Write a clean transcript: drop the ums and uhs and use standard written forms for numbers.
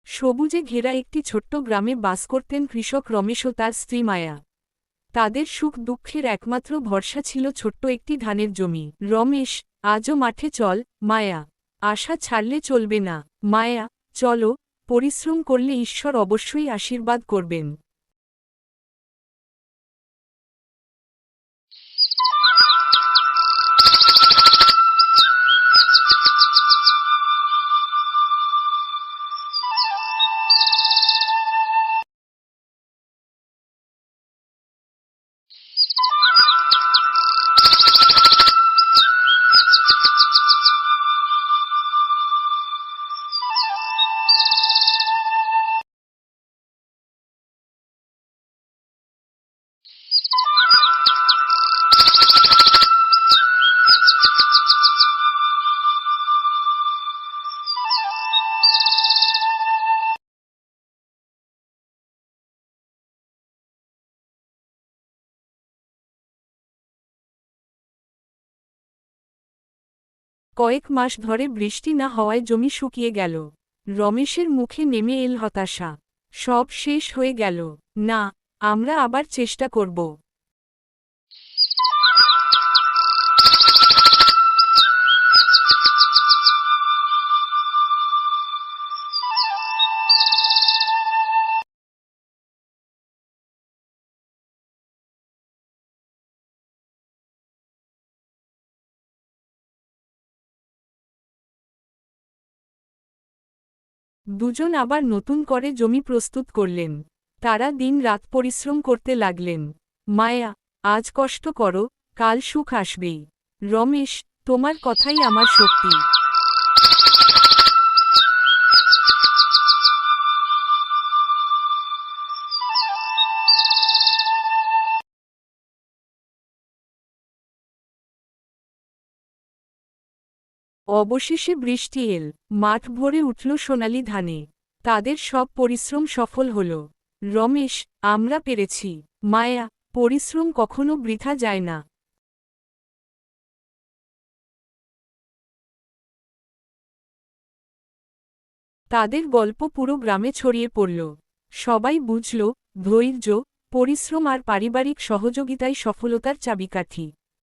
সবুজে ঘেরা একটি ছোট্ট গ্রামে বাস করতেন কৃষক রমেশ ও তার স্ত্রী মায়া। তাদের সুখ দুঃখের একমাত্র ভরসা ছিল ছোট্ট একটি ধানের জমি। রমেশ, আজও মাঠে চল। মায়া, আশা ছাড়লে চলবে না। মায়া, চলো, পরিশ্রম করলে ঈশ্বর অবশ্যই আশীর্বাদ করবেন। কয়েক মাস ধরে বৃষ্টি না হওয়ায় জমি শুকিয়ে গেল। রমেশের মুখে নেমে এল হতাশা। সব শেষ হয়ে গেল। না, আমরা আবার চেষ্টা করব। দুজন আবার নতুন করে জমি প্রস্তুত করলেন। তারা দিন রাত পরিশ্রম করতে লাগলেন। মায়া, আজ কষ্ট করো, কাল সুখ আসবেই। রমেশ, তোমার কথাই আমার শক্তি। অবশেষে বৃষ্টি এল। মাঠ ভরে উঠল সোনালি ধানে। তাদের সব পরিশ্রম সফল হল। রমেশ, আমরা পেরেছি। মায়া, পরিশ্রম কখনো বৃথা যায় না। তাদের গল্প পুরো গ্রামে ছড়িয়ে পড়ল। সবাই বুঝল, ধৈর্য, পরিশ্রম আর পারিবারিক সহযোগিতাই সফলতার চাবিকাঠি।